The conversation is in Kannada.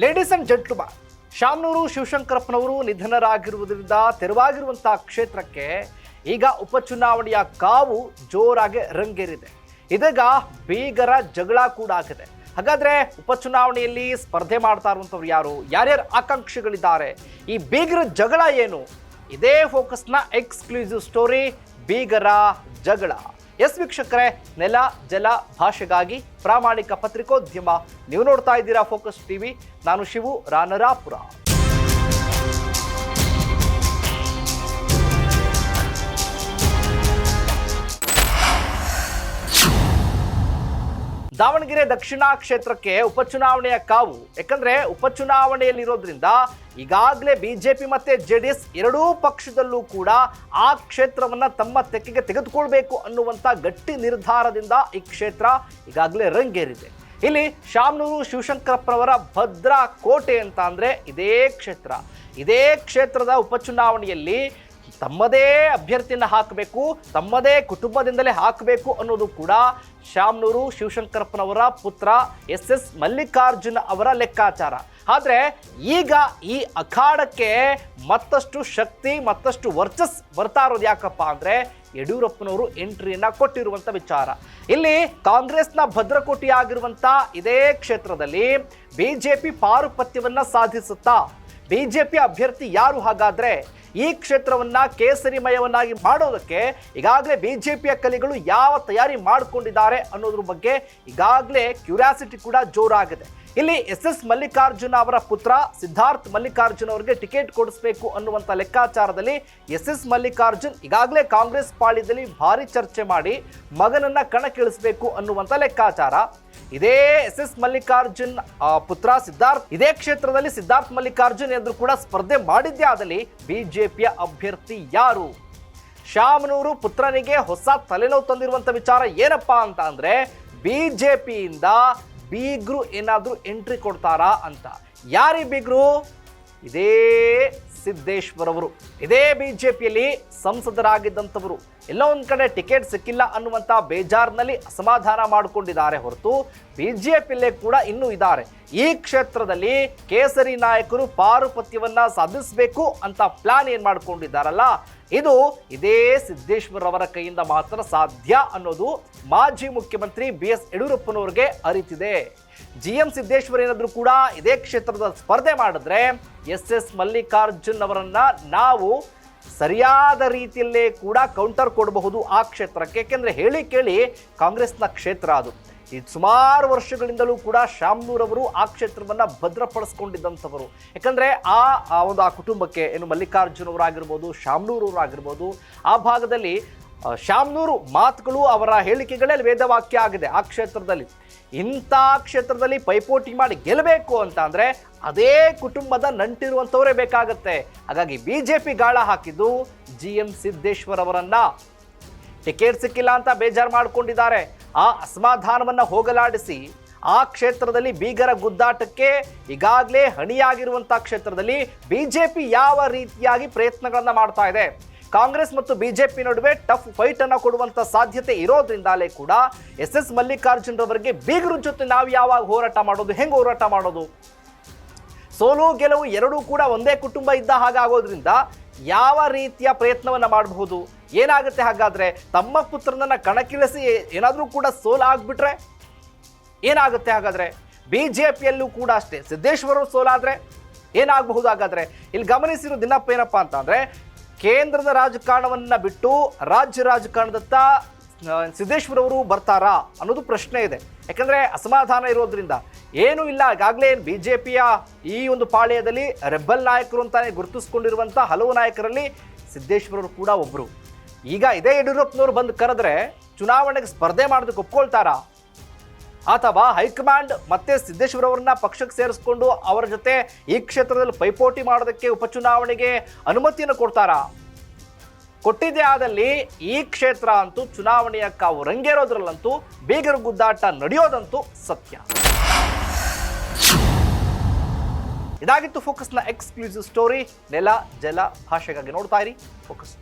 ಲೇಡೀಸ್ ಅಂಡ್ ಜೆಂಟ್ಲ್ಮನ್, ಶಾಮನೂರು ಶಿವಶಂಕರಪ್ಪನವರು ನಿಧನರಾಗಿರುವುದರಿಂದ ತೆರವಾಗಿರುವಂತಹ ಕ್ಷೇತ್ರಕ್ಕೆ ಈಗ ಉಪಚುನಾವಣೆಯ ಕಾವು ಜೋರಾಗಿ ರಂಗೇರಿದೆ. ಇದೀಗ ಭೀಕರ ಜಗಳ ಕೂಡ ಆಗಿದೆ. ಹಾಗಾದ್ರೆ ಉಪಚುನಾವಣೆಯಲ್ಲಿ ಸ್ಪರ್ಧೆ ಮಾಡ್ತಾ ಇರುವಂಥವ್ರು ಯಾರು, ಯಾರ್ಯಾರು ಆಕಾಂಕ್ಷಿಗಳಿದ್ದಾರೆ, ಈ ಭೀಕರ ಜಗಳ ಏನು? ಇದೇ ಫೋಕಸ್ನ ಎಕ್ಸ್ಕ್ಲೂಸಿವ್ ಸ್ಟೋರಿ, ಭೀಕರ ಜಗಳ. ಎಸ್ ವೀಕ್ಷಕರೇ, ನೆಲ ಜಲ ಭಾಷೆಗಾಗಿ ಪ್ರಾಮಾಣಿಕ ಪತ್ರಿಕೋದ್ಯಮ. ನೀವು ನೋಡ್ತಾ ಇದ್ದೀರಾ ಫೋಕಸ್ ಟಿವಿ. ನಾನು ಶಿವು ರಾನರಾಪುರ. ದಾವಣಗೆರೆ ದಕ್ಷಿಣ ಕ್ಷೇತ್ರಕ್ಕೆ ಉಪಚುನಾವಣೆಯ ಕಾವು. ಯಾಕಂದ್ರೆ ಉಪಚುನಾವಣೆಯಲ್ಲಿರೋದ್ರಿಂದ ಈಗಾಗಲೇ ಬಿಜೆಪಿ ಮತ್ತೆ ಜೆಡಿಎಸ್ ಎರಡೂ ಪಕ್ಷದಲ್ಲೂ ಕೂಡ ಆ ಕ್ಷೇತ್ರವನ್ನ ತಮ್ಮ ತೆಕ್ಕೆಗೆ ತೆಗೆದುಕೊಳ್ಬೇಕು ಅನ್ನುವಂಥ ಗಟ್ಟಿ ನಿರ್ಧಾರದಿಂದ ಈ ಕ್ಷೇತ್ರ ಈಗಾಗಲೇ ರಂಗೇರಿದೆ. ಇಲ್ಲಿ ಶಾಮನೂರು ಶಿವಶಂಕರಪ್ಪನವರ ಭದ್ರಾ ಕೋಟೆ ಅಂತ ಅಂದ್ರೆ ಇದೇ ಕ್ಷೇತ್ರ. ಇದೇ ಕ್ಷೇತ್ರದ ಉಪಚುನಾವಣೆಯಲ್ಲಿ ತಮ್ಮದೇ ಅಭ್ಯರ್ಥಿಯನ್ನು ಹಾಕಬೇಕು, ತಮ್ಮದೇ ಕುಟುಂಬದಿಂದಲೇ ಹಾಕಬೇಕು ಅನ್ನೋದು ಕೂಡ ಶಾಮನೂರು ಶಿವಶಂಕರಪ್ಪನವರ ಪುತ್ರ ಎಸ್ ಮಲ್ಲಿಕಾರ್ಜುನ ಅವರ ಲೆಕ್ಕಾಚಾರ. ಆದರೆ ಈಗ ಈ ಅಖಾಡಕ್ಕೆ ಮತ್ತಷ್ಟು ಶಕ್ತಿ, ಮತ್ತಷ್ಟು ವರ್ಚಸ್ ಬರ್ತಾ ಇರೋದು ಯಾಕಪ್ಪ ಅಂದರೆ ಯಡಿಯೂರಪ್ಪನವರು ಎಂಟ್ರಿಯನ್ನ ಕೊಟ್ಟಿರುವಂಥ ವಿಚಾರ. ಇಲ್ಲಿ ಕಾಂಗ್ರೆಸ್ನ ಭದ್ರಕೋಟೆಯಾಗಿರುವಂಥ ಇದೇ ಕ್ಷೇತ್ರದಲ್ಲಿ ಬಿಜೆಪಿ ಪಾರುಪತ್ಯವನ್ನ ಸಾಧಿಸುತ್ತಾ ಬಿಜೆಪಿ ಅಭ್ಯರ್ಥಿ ಯಾರು? ಹಾಗಾದ್ರೆ ಈ ಕ್ಷೇತ್ರವನ್ನ ಕೇಸರಿಮಯವನ್ನಾಗಿ ಮಾಡೋದಕ್ಕೆ ಈಗಾಗಲೇ ಬಿಜೆಪಿಯ ಕಲಿಗಳು ಯಾವ ತಯಾರಿ ಮಾಡಿಕೊಂಡಿದ್ದಾರೆ ಅನ್ನೋದ್ರ ಬಗ್ಗೆ ಈಗಾಗಲೇ ಕ್ಯೂರಿಯಾಸಿಟಿ ಕೂಡ ಜೋರಾಗಿದೆ. ಇಲ್ಲಿ ಎಸ್ ಮಲ್ಲಿಕಾರ್ಜುನ ಅವರ ಪುತ್ರ ಸಿದ್ಧಾರ್ಥ್ ಮಲ್ಲಿಕಾರ್ಜುನ್ ಅವರಿಗೆ ಟಿಕೆಟ್ ಕೊಡಿಸಬೇಕು ಅನ್ನುವಂಥ ಲೆಕ್ಕಾಚಾರದಲ್ಲಿ ಎಸ್ ಮಲ್ಲಿಕಾರ್ಜುನ್ ಈಗಾಗಲೇ ಕಾಂಗ್ರೆಸ್ ಪಾಳ್ಯದಲ್ಲಿ ಭಾರಿ ಚರ್ಚೆ ಮಾಡಿ ಮಗನನ್ನ ಕಣಕ್ಕಿಳಿಸಬೇಕು ಅನ್ನುವಂಥ ಲೆಕ್ಕಾಚಾರ. ಇದೇ ಎಸ್ ಮಲ್ಲಿಕಾರ್ಜುನ್ ಪುತ್ರ ಸಿದ್ಧಾರ್ಥ್ ಇದೇ ಕ್ಷೇತ್ರದಲ್ಲಿ ಸಿದ್ಧಾರ್ಥ್ ಮಲ್ಲಿಕಾರ್ಜುನ್ ಎದುರು ಕೂಡ ಸ್ಪರ್ಧೆ ಮಾಡಿದ್ದೇ ಆದಲ್ಲಿ ಬಿಜೆಪಿಯ ಅಭ್ಯರ್ಥಿ ಯಾರು? ಶಾಮನೂರು ಪುತ್ರನಿಗೆ ಹೊಸ ತಲೆನೋವು ತಂದಿರುವಂತ ವಿಚಾರ ಏನಪ್ಪಾ ಅಂತ ಅಂದ್ರೆ ಬಿಜೆಪಿಯಿಂದ ಬೀಗ್ರು ಏನಾದ್ರೂ ಎಂಟ್ರಿ ಕೊಡ್ತಾರಾ ಅಂತ. ಯಾರಿ ಬೀಗ್ರು? ಇದೇ ಸಿದ್ದೇಶ್ವರ್ ಅವರು. ಇದೇ ಬಿಜೆಪಿಯಲ್ಲಿ ಸಂಸದರಾಗಿದ್ದಂಥವರು. ಎಲ್ಲೋ ಒಂದ್ ಕಡೆ ಟಿಕೆಟ್ ಸಿಕ್ಕಿಲ್ಲ ಅನ್ನುವಂಥ ಬೇಜಾರ್ನಲ್ಲಿ ಅಸಮಾಧಾನ ಮಾಡಿಕೊಂಡಿದ್ದಾರೆ ಹೊರತು ಬಿಜೆಪಿಯಲ್ಲೇ ಕೂಡ ಇನ್ನೂ ಇದ್ದಾರೆ. ಈ ಕ್ಷೇತ್ರದಲ್ಲಿ ಕೇಸರಿ ನಾಯಕರು ಪಾರುಪತ್ಯವನ್ನ ಸಾಧಿಸಬೇಕು ಅಂತ ಪ್ಲಾನ್ ಏನ್ ಮಾಡ್ಕೊಂಡಿದ್ದಾರಲ್ಲ, ಇದು ಇದೇ ಸಿದ್ದೇಶ್ವರ್ ಅವರ ಕೈಯಿಂದ ಮಾತ್ರ ಸಾಧ್ಯ ಅನ್ನೋದು ಮಾಜಿ ಮುಖ್ಯಮಂತ್ರಿ BS ಯಡಿಯೂರಪ್ಪನವ್ರಿಗೆ ಅರಿತಿದೆ. GM ಸಿದ್ದೇಶ್ವರ್ ಏನಾದ್ರೂ ಕೂಡ ಇದೇ ಕ್ಷೇತ್ರದ ಸ್ಪರ್ಧೆ ಮಾಡಿದ್ರೆ ಎಸ್ ಮಲ್ಲಿಕಾರ್ಜುನ್ ಅವರನ್ನ ನಾವು ಸರಿಯಾದ ರೀತಿಯಲ್ಲೇ ಕೂಡ ಕೌಂಟರ್ ಕೊಡಬಹುದು ಆ ಕ್ಷೇತ್ರಕ್ಕೆ. ಯಾಕೆಂದ್ರೆ ಹೇಳಿ ಕೇಳಿ ಕಾಂಗ್ರೆಸ್ನ ಕ್ಷೇತ್ರ ಅದು. ಈ ಸುಮಾರು ವರ್ಷಗಳಿಂದಲೂ ಕೂಡ ಶಾಮನೂರವರು ಆ ಕ್ಷೇತ್ರವನ್ನ ಭದ್ರಪಡಿಸ್ಕೊಂಡಿದ್ದಂಥವರು. ಯಾಕಂದ್ರೆ ಆ ಕುಟುಂಬಕ್ಕೆ ಏನು ಮಲ್ಲಿಕಾರ್ಜುನ್ ಅವರಾಗಿರ್ಬೋದು, ಶಾಮನೂರವರು ಆಗಿರ್ಬೋದು, ಆ ಭಾಗದಲ್ಲಿ ಶಾಮನೂರು ಮಾತುಗಳು, ಅವರ ಹೇಳಿಕೆಗಳಲ್ಲಿ ವೇದವಾಕ್ಯ ಆಗಿದೆ. ಆ ಕ್ಷೇತ್ರದಲ್ಲಿ ಇಂಥ ಕ್ಷೇತ್ರದಲ್ಲಿ ಪೈಪೋಟಿ ಮಾಡಿ ಗೆಲ್ಲಬೇಕು ಅಂತ ಅಂದ್ರೆ ಅದೇ ಕುಟುಂಬದ ನಂಟಿರುವಂಥವರೇ ಬೇಕಾಗತ್ತೆ. ಹಾಗಾಗಿ ಬಿಜೆಪಿ ಗಾಳ ಹಾಕಿದ್ದು GM ಸಿದ್ದೇಶ್ವರ್ ಅವರನ್ನ. ಟಿಕೆಟ್ ಸಿಕ್ಕಿಲ್ಲ ಅಂತ ಬೇಜಾರು ಮಾಡಿಕೊಂಡಿದ್ದಾರೆ. ಆ ಅಸಮಾಧಾನವನ್ನ ಹೋಗಲಾಡಿಸಿ ಆ ಕ್ಷೇತ್ರದಲ್ಲಿ ಭೀಕರ ಗುದ್ದಾಟಕ್ಕೆ ಈಗಾಗಲೇ ಹಣಿಯಾಗಿರುವಂತಹ ಕ್ಷೇತ್ರದಲ್ಲಿ ಬಿಜೆಪಿ ಯಾವ ರೀತಿಯಾಗಿ ಪ್ರಯತ್ನಗಳನ್ನ ಮಾಡ್ತಾ ಇದೆ, ಕಾಂಗ್ರೆಸ್ ಮತ್ತು ಬಿಜೆಪಿ ನಡುವೆ ಟಫ್ ಫೈಟ್ ಅನ್ನ ಕೊಡುವಂತ ಸಾಧ್ಯತೆ ಇರೋದ್ರಿಂದಲೇ ಕೂಡ ಎಸ್ ಮಲ್ಲಿಕಾರ್ಜುನ್ ರವರಿಗೆ ಬೀಗರ ಜೊತೆ ನಾವು ಯಾವಾಗ ಹೋರಾಟ ಮಾಡೋದು, ಹೆಂಗೆ ಹೋರಾಟ ಮಾಡೋದು? ಸೋಲು ಗೆಲುವು ಎರಡೂ ಕೂಡ ಒಂದೇ ಕುಟುಂಬ ಇದ್ದ ಹಾಗಾಗೋದ್ರಿಂದ ಯಾವ ರೀತಿಯ ಪ್ರಯತ್ನವನ್ನ ಮಾಡಬಹುದು? ಏನಾಗುತ್ತೆ ಹಾಗಾದ್ರೆ? ತಮ್ಮ ಪುತ್ರನನ್ನ ಕಣಕ್ಕಿಳಿಸಿ ಏನಾದ್ರೂ ಕೂಡ ಸೋಲಾಗ್ಬಿಟ್ರೆ ಏನಾಗುತ್ತೆ ಹಾಗಾದ್ರೆ? ಬಿಜೆಪಿಯಲ್ಲೂ ಕೂಡ ಅಷ್ಟೇ, ಸಿದ್ದೇಶ್ವರ ಸೋಲಾದ್ರೆ ಏನಾಗಬಹುದು ಹಾಗಾದ್ರೆ? ಇಲ್ಲಿ ಗಮನಿಸಿರೋ ದಿನಪ್ಪ ಏನಪ್ಪಾ ಅಂತ ಅಂದ್ರೆ ಕೇಂದ್ರದ ರಾಜಕಾರಣವನ್ನ ಬಿಟ್ಟು ರಾಜ್ಯ ರಾಜಕಾರಣದತ್ತ ಸಿದ್ದೇಶ್ವರ್ ಅವರು ಬರ್ತಾರಾ ಅನ್ನೋದು ಪ್ರಶ್ನೆ ಇದೆ. ಯಾಕಂದ್ರೆ ಅಸಮಾಧಾನ ಇರೋದ್ರಿಂದ ಏನೂ ಇಲ್ಲ. ಈಗಾಗಲೇ ಬಿಜೆಪಿಯ ಈ ಒಂದು ಪಾಳ್ಯದಲ್ಲಿ ರೆಬಲ್ ನಾಯಕರು ಅಂತಾನೆ ಗುರುತಿಸ್ಕೊಂಡಿರುವಂಥ ಹಲವು ನಾಯಕರಲ್ಲಿ ಸಿದ್ದೇಶ್ವರ್ ಅವರು ಕೂಡ ಒಬ್ರು. ಈಗ ಇದೇ ಯಡಿಯೂರಪ್ಪನವರು ಬಂದು ಕರೆದ್ರೆ ಚುನಾವಣೆಗೆ ಸ್ಪರ್ಧೆ ಮಾಡೋದಕ್ಕೆ ಒಪ್ಕೊಳ್ತಾರಾ? ಅಥವಾ ಹೈಕಮಾಂಡ್ ಮತ್ತೆ ಸಿದ್ದೇಶ್ವರ್ ಅವರನ್ನ ಪಕ್ಷಕ್ಕೆ ಸೇರಿಸ್ಕೊಂಡು ಅವರ ಜೊತೆ ಈ ಕ್ಷೇತ್ರದಲ್ಲಿ ಪೈಪೋಟಿ ಮಾಡೋದಕ್ಕೆ ಉಪಚುನಾವಣೆಗೆ ಅನುಮತಿಯನ್ನು ಕೊಡ್ತಾರಾ? ಕೊಟ್ಟಿದ್ದೇ ಆದಲ್ಲಿ ಈ ಕ್ಷೇತ್ರ ಅಂತೂ ಚುನಾವಣೆಯ ಕಾವು ರಂಗೇರೋದ್ರಲ್ಲಂತೂ ಭೀಕರ ಗುದ್ದಾಟ ನಡೆಯೋದಂತೂ ಸತ್ಯ. ಇದಾಗಿತ್ತು ಫೋಕಸ್ನ ಎಕ್ಸ್ಕ್ಲೂಸಿವ್ ಸ್ಟೋರಿ. ನೆಲ ಜಲ ಭಾಷೆಗಾಗಿ ನೋಡ್ತಾ ಇರಿ ಫೋಕಸ್.